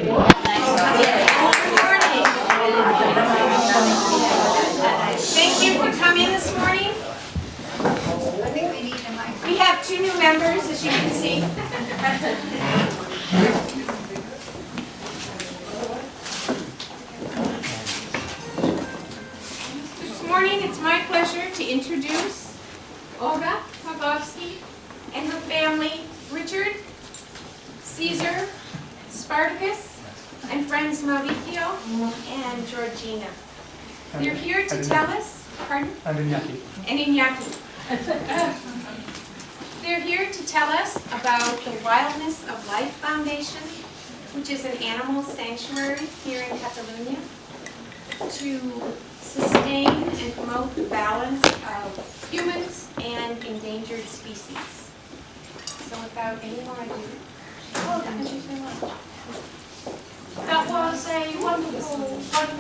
Thank you for coming this morning. We have 2 new members, as you can see. This morning, it's my pleasure to introduce Olga Pavlovsky and her family, Richard, Caesar, Spartacus, and friends Mauricio and Georgina. They're here to tell us, pardon? And Iñaki. And Iñaki. They're here to tell us about the Wildness of Life Foundation, which is an animal sanctuary here in Catalonia, to sustain and promote the balance of humans and endangered species. So without any more ado, thank you so much. That was a wonderful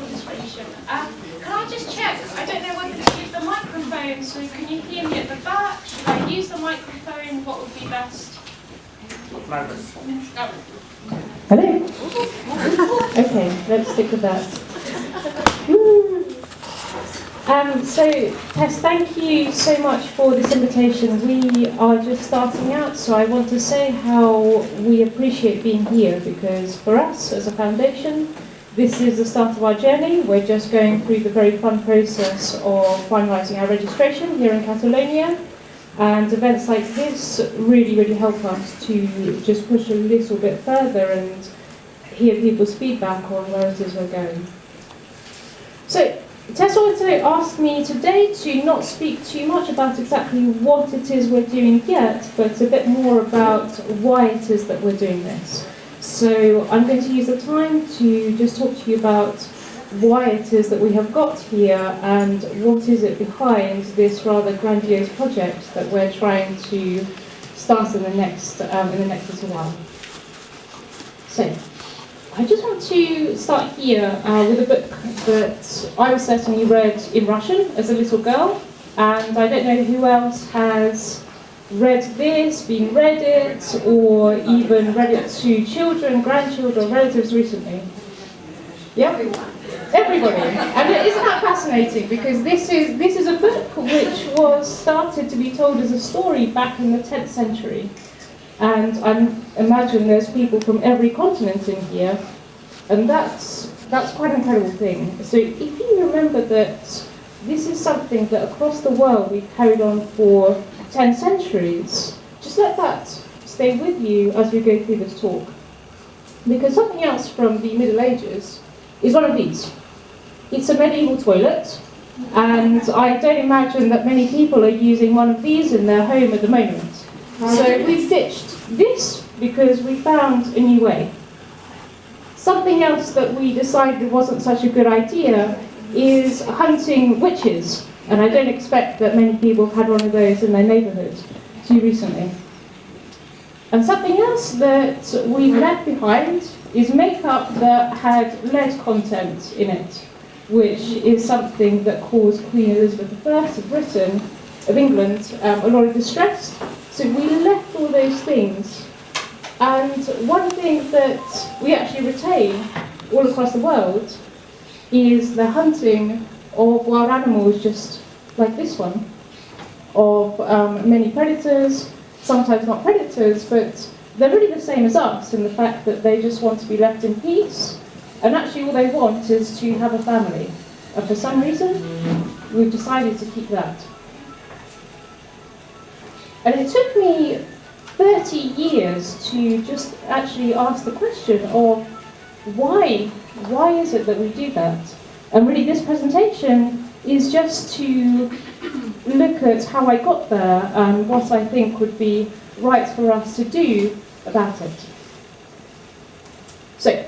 description. Can I just check? I don't know whether to use the microphone, so can you hear me at the back? Should I use the microphone? What would be best? Hello? Okay, let's stick with that. So, Tess, thank you so much for this invitation. We are just starting out, so I want to say how we appreciate being here, because for us as a foundation, this is the start of our journey. We're just going through the very fun process of finalising our registration here in Catalonia, and events like this really, really help us to just push a little bit further and hear people's feedback on where it is we're going. So, Tess also asked me today to not speak too much about exactly what it is we're doing yet, but a bit more about why it is that we're doing this. So I'm going to use the time to just talk to you about why it is that we have got here and what is it behind this rather grandiose project that we're trying to start in the next little while. So, I just want to start here with a book that I certainly read in Russian as a little girl, and I don't know who else has read this, been read it, or even read it to children, grandchildren, relatives recently. Yeah? Everybody. And isn't that fascinating? Because this is a book which was started to be told as a story back in the 10th century. And I imagine there's people from every continent in here, and that's quite an incredible thing. So if you remember that this is something that across the world we've carried on for 10 centuries, just let that stay with you as we go through this talk. Because something else from the Middle Ages is one of these. It's a medieval toilet, and I don't imagine that many people are using one of these in their home at the moment. So we ditched this because we found a new way. Something else that we decided wasn't such a good idea is hunting witches, and I don't expect that many people have had one of those in their neighbourhood too recently. And something else that we've left behind is makeup that had lead content in it, which is something that caused Queen Elizabeth I of England a lot of distress. So we left all those things, and one thing that we actually retain all across the world is the hunting of wild animals, just like this one, of many predators, sometimes not predators, but they're really the same as us in the fact that they just want to be left in peace, and actually all they want is to have a family. And for some reason, we've decided to keep that. And it took me 30 years to just actually ask the question of why is it that we do that? And really this presentation is just to look at how I got there and what I think would be right for us to do about it. So,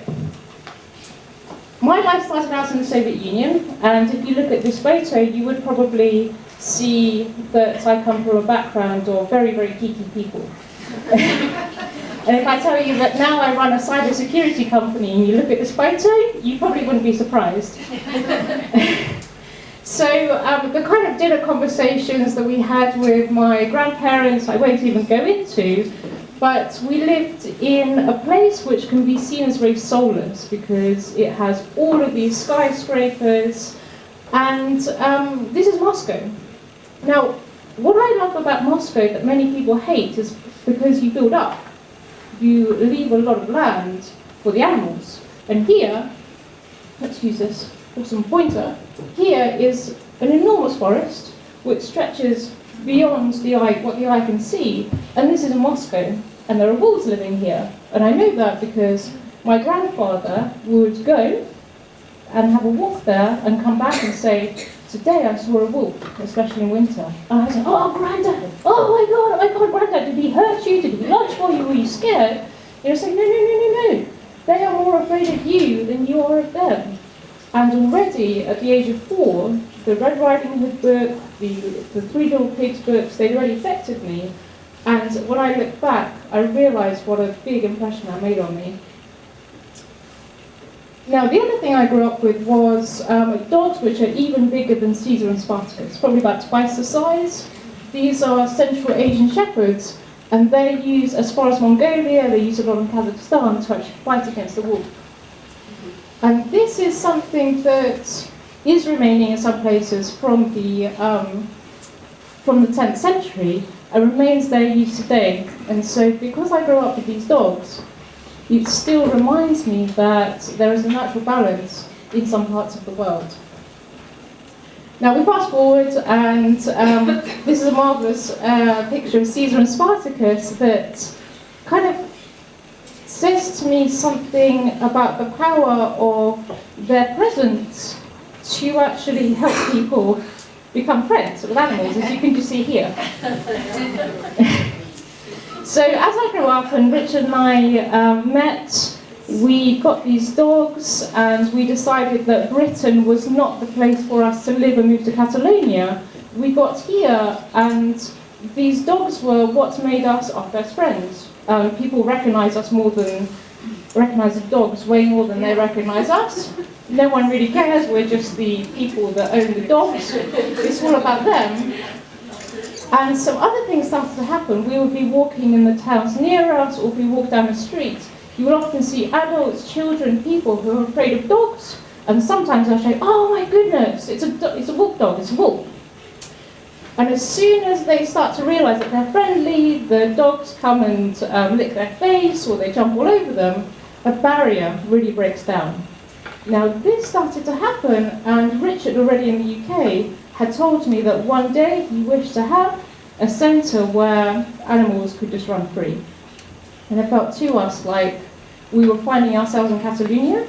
my life started out in the Soviet Union, and if you look at this photo, you would probably see that I come from a background of very, very geeky people. And if I tell you that now I run a cybersecurity company and you look at this photo, you probably wouldn't be surprised. So the kind of dinner conversations that we had with my grandparents, I won't even go into, But we lived in a place which can be seen as very soulless because it has all of these skyscrapers, and this is Moscow. Now, what I love about Moscow that many people hate is because you build up. You leave a lot of land for the animals. And here, let's use this awesome pointer, here is an enormous forest which stretches beyond the eye, what the eye can see, and this is Moscow, and there are wolves living here. And I know that because my grandfather would go and have a walk there and come back and say, today I saw a wolf, especially in winter. And I said, oh, Granddad, oh my God, Granddad, did he hurt you? Did he lunge for you? Were you scared? And you're saying, no. They are more afraid of you than you are of them. And already at the age of 4, the Red Riding Hood book, the Three Little Pigs books, they'd already affected me. And when I look back, I realised what a big impression that made on me. Now, the other thing I grew up with was dogs which are even bigger than Caesar and Spartacus, probably about twice the size. These are Central Asian Shepherds, and they use, as far as Mongolia, they use a lot in Kazakhstan to actually fight against the wolf. And this is something that is remaining in some places from the 10th century, and remains their use today. And so, because I grew up with these dogs, it still reminds me that there is a natural balance in some parts of the world. Now we fast forward, and this is a marvellous picture of Caesar and Spartacus that kind of says to me something about the power of their presence to actually help people become friends with animals, as you can just see here. So as I grew up and Richard and I met, we got these dogs and we decided that Britain was not the place for us to live and move to Catalonia. We got here and these dogs were what made us our best friends. People recognise us recognise the dogs way more than they recognise us. No one really cares, we're just the people that own the dogs. It's all about them. And some other things started to happen. We would be walking in the towns near us, or if we walk down the street, you would often see adults, children, people who are afraid of dogs. And sometimes they'll say, oh my goodness, it's a wolf dog, it's a wolf. And as soon as they start to realise that they're friendly, the dogs come and lick their face, or they jump all over them, a barrier really breaks down. Now this started to happen, and Richard, already in the UK, had told me that one day he wished to have a centre where animals could just run free. And it felt to us like we were finding ourselves in Catalonia.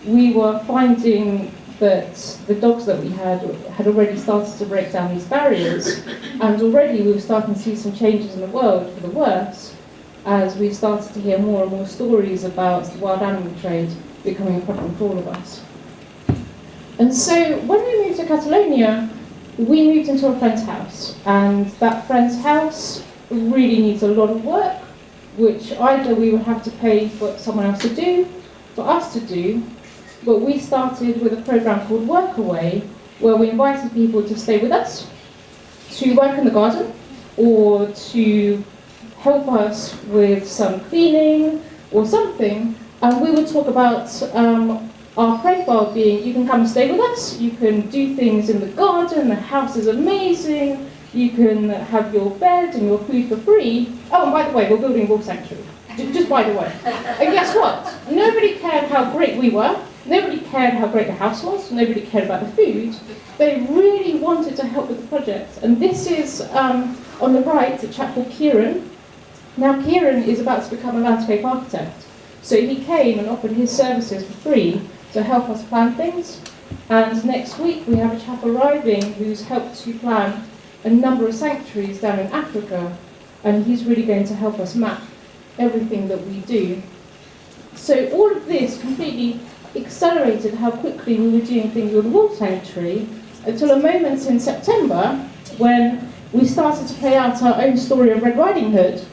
We were finding that the dogs that we had already started to break down these barriers, and already we were starting to see some changes in the world for the worse, as we started to hear more and more stories about the wild animal trade becoming a problem for all of us. And so when we moved to Catalonia, we moved into a friend's house, and that friend's house really needs a lot of work, which either we would have to pay for someone else to do, for us to do, but we started with a program called Workaway, where we invited people to stay with us, to work in the garden, or to help us with some cleaning or something, and we would talk about our profile being, you can come and stay with us, you can do things in the garden, the house is amazing, you can have your bed and your food for free. Oh, and by the way, we're building a wolf sanctuary. Just by the way. And guess what? Nobody cared how great we were, nobody cared how great the house was, nobody cared about the food. They really wanted to help with the project. And this is, on the right, a chap called Kieran. Now Kieran is about to become a landscape architect. So he came and offered his services for free to help us plan things. And next week we have a chap arriving who's helped to plan a number of sanctuaries down in Africa, and he's really going to help us map everything that we do. So all of this completely accelerated how quickly we were doing things with the wolf sanctuary, until a moment in September when we started to play out our own story of Red Riding Hood,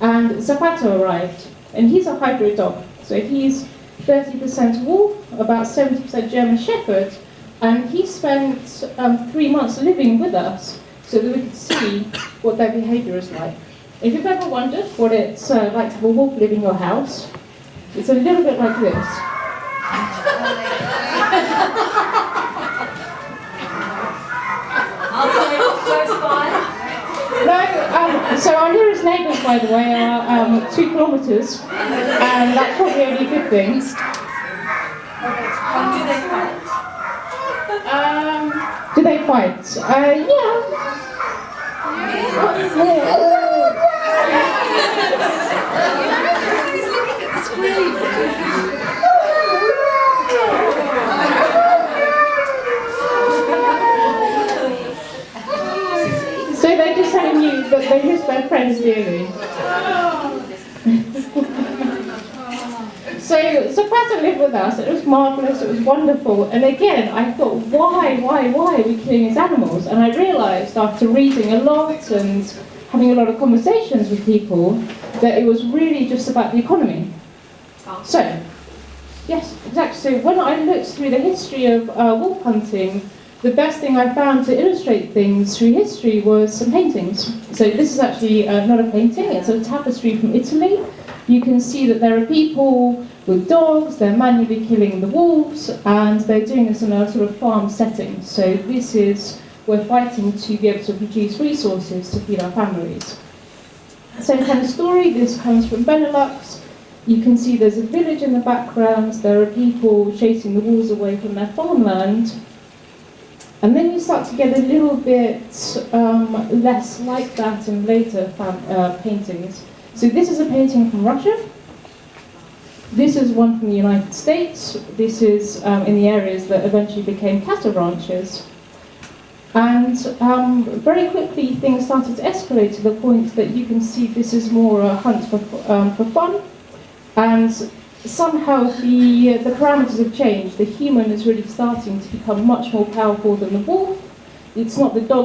and Zapato arrived. And he's a hybrid dog, so he's 30% wolf, about 70% German Shepherd, and he spent 3 months living with us so that we could see what their behaviour is like. If you've ever wondered what it's like to have a wolf live in your house, it's a little bit like this. No, so our nearest neighbours, by the way, are 2 kilometres, and that's probably only a good thing. Do they fight? Yeah. So they're just telling you that they miss their friends dearly. So Pata lived with us. It was marvellous, it was wonderful. And again, I thought, why are we killing these animals? And I realised after reading a lot and having a lot of conversations with people that it was really just about the economy. So, yes, exactly. So when I looked through the history of wolf hunting, the best thing I found to illustrate things through history was some paintings. So this is actually not a painting, it's a tapestry from Italy. You can see that there are people with dogs, they're manually killing the wolves, and they're doing this in a sort of farm setting. So this is, we're fighting to be able to produce resources to feed our families. Same kind of story, this comes from Benelux. You can see there's a village in the background, there are people chasing the wolves away from their farmland. And then you start to get a little bit less like that in later paintings. So this is a painting from Russia. This is one from the United States. This is in the areas that eventually became cattle ranches. And very quickly things started to escalate to the point that you can see this is more a hunt for fun. And somehow the parameters have changed. The human is really starting to become much more powerful than the wolf. It's not the dog